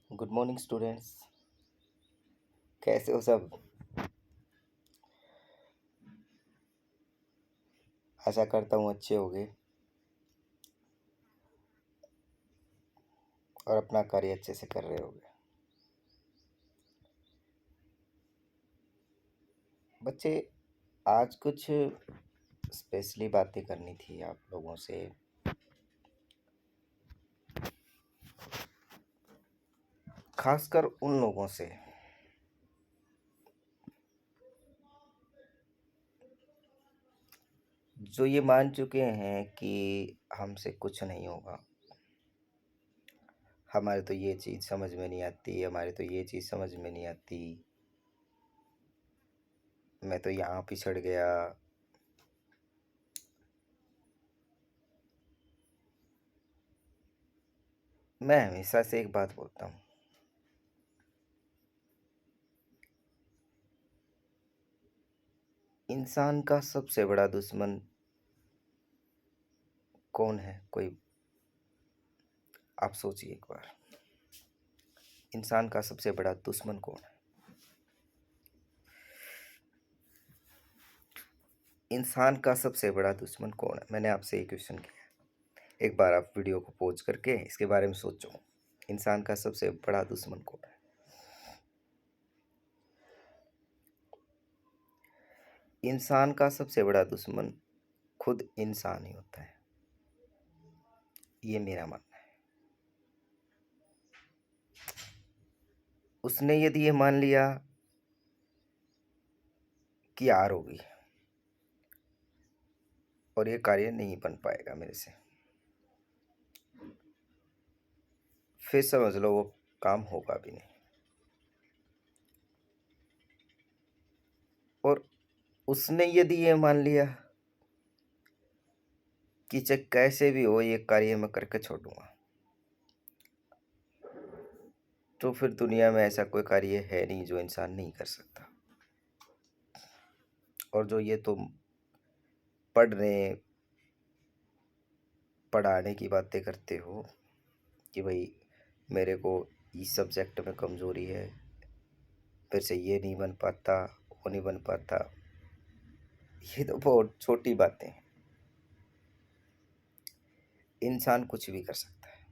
Good morning students. कैसे हो सब? आशा करता हूँ अच्छे होगे और अपना कार्य अच्छे से कर रहे होगे। बच्चे, आज कुछ स्पेशली बातें करनी थी आप लोगों से। खासकर उन लोगों से जो ये मान चुके हैं कि हमसे कुछ नहीं होगा, हमारे तो ये चीज़ समझ में नहीं आती, हमारे तो ये चीज़ समझ में नहीं आती, मैं तो यहाँ पिछड़ गया। मैं हमेशा से एक बात बोलता हूँ, इंसान का सबसे बड़ा दुश्मन कौन है? कोई आप सोचिए एक बार, इंसान का सबसे बड़ा दुश्मन कौन है? इंसान का सबसे बड़ा दुश्मन कौन है? मैंने आपसे एक क्वेश्चन किया, एक बार आप वीडियो को पॉज करके इसके बारे में सोचो। इंसान का सबसे बड़ा दुश्मन कौन है? इंसान का सबसे बड़ा दुश्मन खुद इंसान ही होता है, ये मेरा मानना है। उसने यदि ये मान लिया कि हार होगी और ये कार्य नहीं बन पाएगा मेरे से, फिर समझ लो वो काम होगा भी नहीं। और उसने यदि ये मान लिया कि चाहे कैसे भी हो ये कार्य मैं करके छोड़ूंगा, तो फिर दुनिया में ऐसा कोई कार्य है नहीं जो इंसान नहीं कर सकता। और जो ये तुम पढ़ने पढ़ाने की बातें करते हो कि भाई मेरे को इस सब्जेक्ट में कमज़ोरी है, फिर से ये नहीं बन पाता, वो नहीं बन पाता, ये तो बहुत छोटी बातें हैं। इंसान कुछ भी कर सकता है,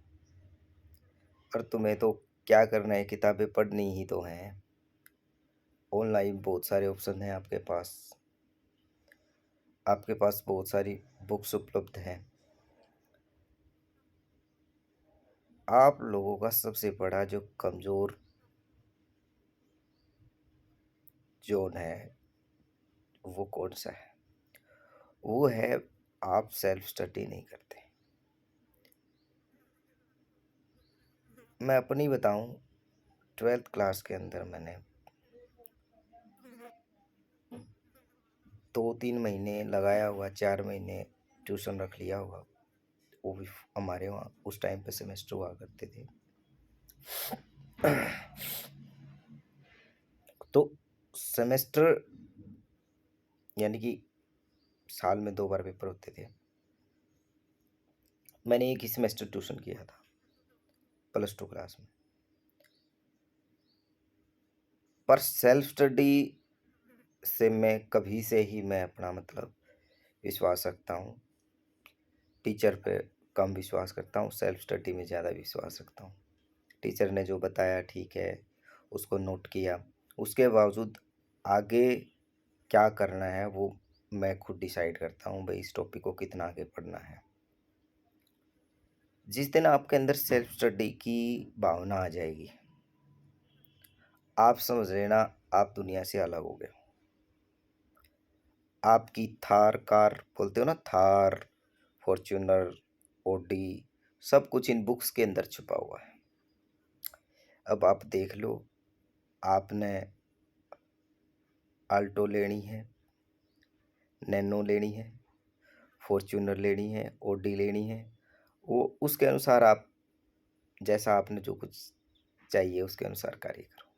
और तुम्हें तो क्या करना है, किताबें पढ़नी ही तो हैं। ऑनलाइन बहुत सारे ऑप्शन हैं आपके पास बहुत सारी बुक्स उपलब्ध हैं। आप लोगों का सबसे बड़ा जो कमज़ोर जोन है वो कौन सा है? वो है आप सेल्फ स्टडी नहीं करते। मैं अपनी बताऊं, 12th क्लास के अंदर मैंने 2-3 महीने लगाया हुआ, 4 महीने ट्यूशन रख लिया होगा। वो भी हमारे वहाँ उस टाइम पे सेमेस्टर हुआ करते थे। तो सेमेस्टर यानी कि साल में 2 बार पेपर होते थे। मैंने एक ही सेमेस्टर ट्यूशन किया था +2 क्लास में। पर सेल्फ स्टडी से मैं कभी से ही मैं अपना मतलब विश्वास रखता हूँ। टीचर पे कम विश्वास करता हूँ, सेल्फ स्टडी में ज़्यादा विश्वास रखता हूँ। टीचर ने जो बताया ठीक है, उसको नोट किया, उसके बावजूद आगे क्या करना है वो मैं खुद डिसाइड करता हूँ। भाई इस टॉपिक को कितना आगे पढ़ना है। जिस दिन आपके अंदर सेल्फ स्टडी की भावना आ जाएगी, आप समझ लेना आप दुनिया से अलग हो गए। आपकी थार कार बोलते हो ना, थार, फॉर्च्यूनर, ओडी, सब कुछ इन बुक्स के अंदर छुपा हुआ है। अब आप देख लो, आपने आल्टो लेनी है, नैनो लेनी है, फॉर्च्यूनर लेनी है, ओडी लेनी है, वो उसके अनुसार आप जैसा आपने जो कुछ चाहिए उसके अनुसार कार्य करो।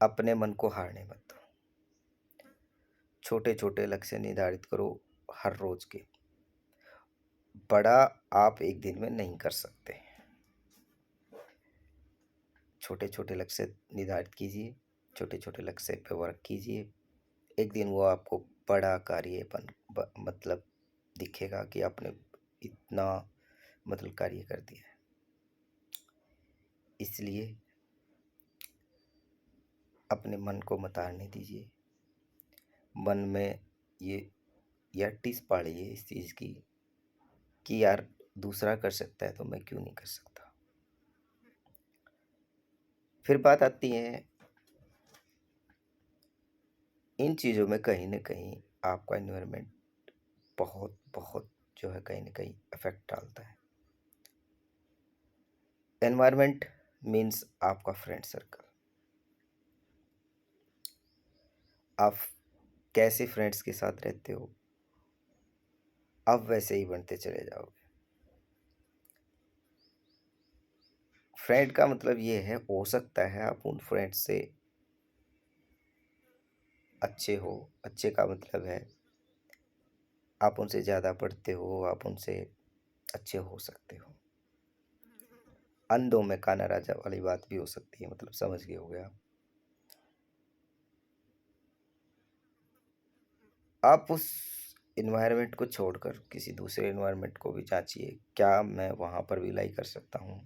अपने मन को हारने मत दो। छोटे छोटे लक्ष्य निर्धारित करो हर रोज के। बड़ा आप एक दिन में नहीं कर सकते, छोटे छोटे लक्ष्य निर्धारित कीजिए, छोटे छोटे लक्ष्य पे वर्क कीजिए। एक दिन वो आपको बड़ा कार्यपन मतलब दिखेगा कि आपने इतना मतलब कार्य कर दिया है। इसलिए अपने मन को मत हारने दीजिए। मन में ये टिस पाड़िए इस चीज़ की कि यार दूसरा कर सकता है तो मैं क्यों नहीं कर सकता। फिर बात आती है इन चीज़ों में, कहीं ना कहीं आपका इन्वायरमेंट बहुत बहुत जो है कहीं ना कहीं इफेक्ट डालता है। एनवायरमेंट मीन्स आपका फ्रेंड सर्कल। आप कैसे फ्रेंड्स के साथ रहते हो, आप वैसे ही बनते चले जाओगे। फ्रेंड का मतलब ये है, हो सकता है आप उन फ्रेंड्स से अच्छे हो। अच्छे का मतलब है आप उनसे ज़्यादा पढ़ते हो, आप उनसे अच्छे हो सकते हो। अंधों में काना राजा वाली बात भी हो सकती है, मतलब समझ गए होगे आप। आप उस इन्वायरमेंट को छोड़कर किसी दूसरे इन्वायरमेंट को भी जांचिए, क्या मैं वहाँ पर भी लाई कर सकता हूँ।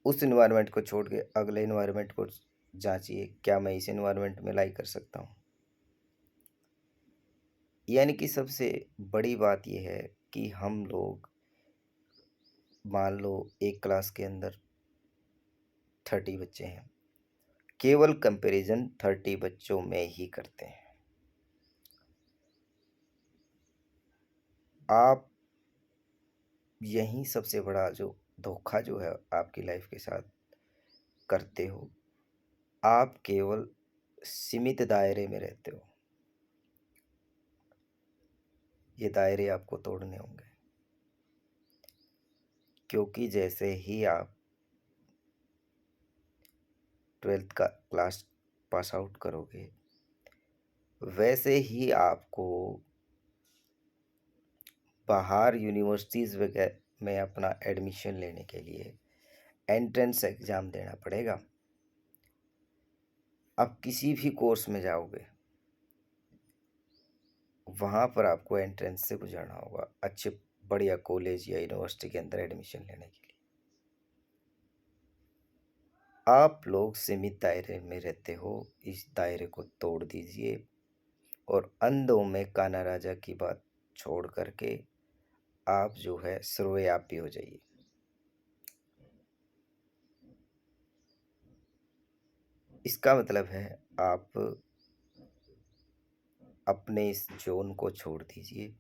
उस इन्वायरमेंट को छोड़ के अगले इन्वायरमेंट को जांचिए, क्या मैं इस इन्वायरमेंट में लाई कर सकता हूँ। यानी कि सबसे बड़ी बात यह है कि हम लोग, मान लो एक क्लास के अंदर 30 बच्चे हैं, केवल कंपैरिजन 30 बच्चों में ही करते हैं। आप यही सबसे बड़ा जो धोखा जो है आपकी लाइफ के साथ करते हो। आप केवल सीमित दायरे में रहते हो, ये दायरे आपको तोड़ने होंगे। क्योंकि जैसे ही आप 12th का क्लास पास आउट करोगे, वैसे ही आपको बाहर यूनिवर्सिटीज़ वगैरह में अपना एडमिशन लेने के लिए एंट्रेंस एग्ज़ाम देना पड़ेगा। आप किसी भी कोर्स में जाओगे, वहाँ पर आपको एंट्रेंस से गुजरना होगा अच्छे बढ़िया कॉलेज या यूनिवर्सिटी के अंदर एडमिशन लेने के लिए। आप लोग सीमित दायरे में रहते हो, इस दायरे को तोड़ दीजिए और अंधों में काना राजा की बात छोड़ करके आप जो है सर्वव्यापी हो जाइए। इसका मतलब है आप अपने इस जोन को छोड़ दीजिए,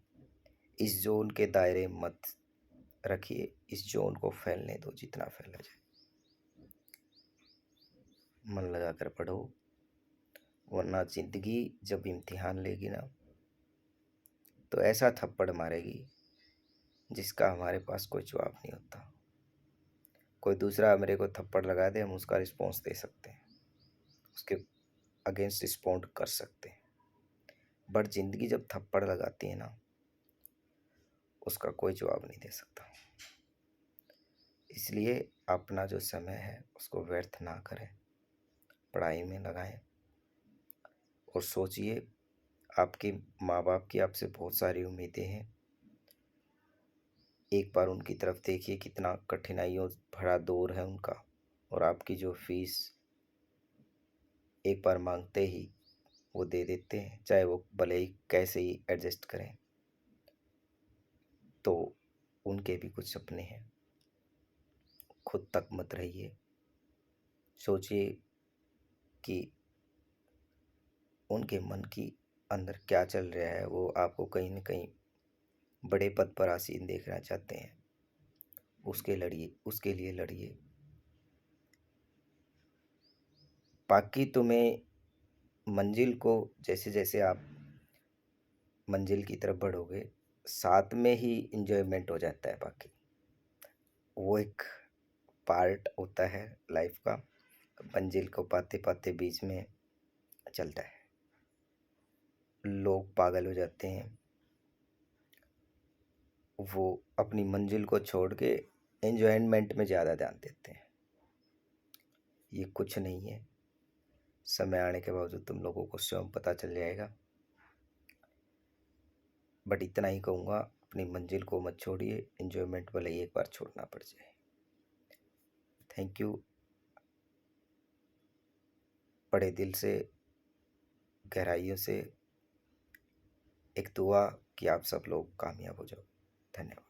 इस जोन के दायरे मत रखिए, इस जोन को फैलने दो जितना फैला जाए। मन लगा कर पढ़ो, वरना जिंदगी जब इम्तिहान लेगी ना, तो ऐसा थप्पड़ मारेगी जिसका हमारे पास कोई जवाब नहीं होता। कोई दूसरा मेरे को थप्पड़ लगा दे, हम उसका रिस्पॉन्स दे सकते हैं, उसके अगेंस्ट रिस्पॉन्ड कर सकते हैं। बट जिंदगी जब थप्पड़ लगाती है ना, उसका कोई जवाब नहीं दे सकता। इसलिए अपना जो समय है उसको व्यर्थ ना करें, पढ़ाई में लगाएं और सोचिए आपके माँ बाप की आपसे बहुत सारी उम्मीदें हैं। एक बार उनकी तरफ देखिए, कितना कठिनाइयों भरा दौर है उनका, और आपकी जो फीस एक बार मांगते ही वो दे देते हैं, चाहे वो भले ही कैसे ही एडजस्ट करें। तो उनके भी कुछ सपने हैं, खुद तक मत रहिए। सोचिए कि उनके मन की अंदर क्या चल रहा है। वो आपको कहीं ना कहीं बड़े पद पर आसीन देखना चाहते हैं, उसके लड़िए, उसके लिए लड़िए। बाकी तुम्हें मंजिल को, जैसे जैसे आप मंजिल की तरफ बढ़ोगे, साथ में ही इंजॉयमेंट हो जाता है। बाकी वो एक पार्ट होता है लाइफ का, मंजिल को पाते पाते बीच में चलता है। लोग पागल हो जाते हैं, वो अपनी मंजिल को छोड़ के एन्जॉयमेंट में ज़्यादा ध्यान देते हैं। ये कुछ नहीं है, समय आने के बावजूद तुम लोगों को स्वयं पता चल जाएगा। बट इतना ही कहूँगा, अपनी मंजिल को मत छोड़िए, एन्जॉयमेंट भले ही एक बार छोड़ना पड़ जाए। Thank you. बड़े दिल से, गहराइयों से एक दुआ कि आप सब लोग कामयाब हो जाओ। धन्यवाद।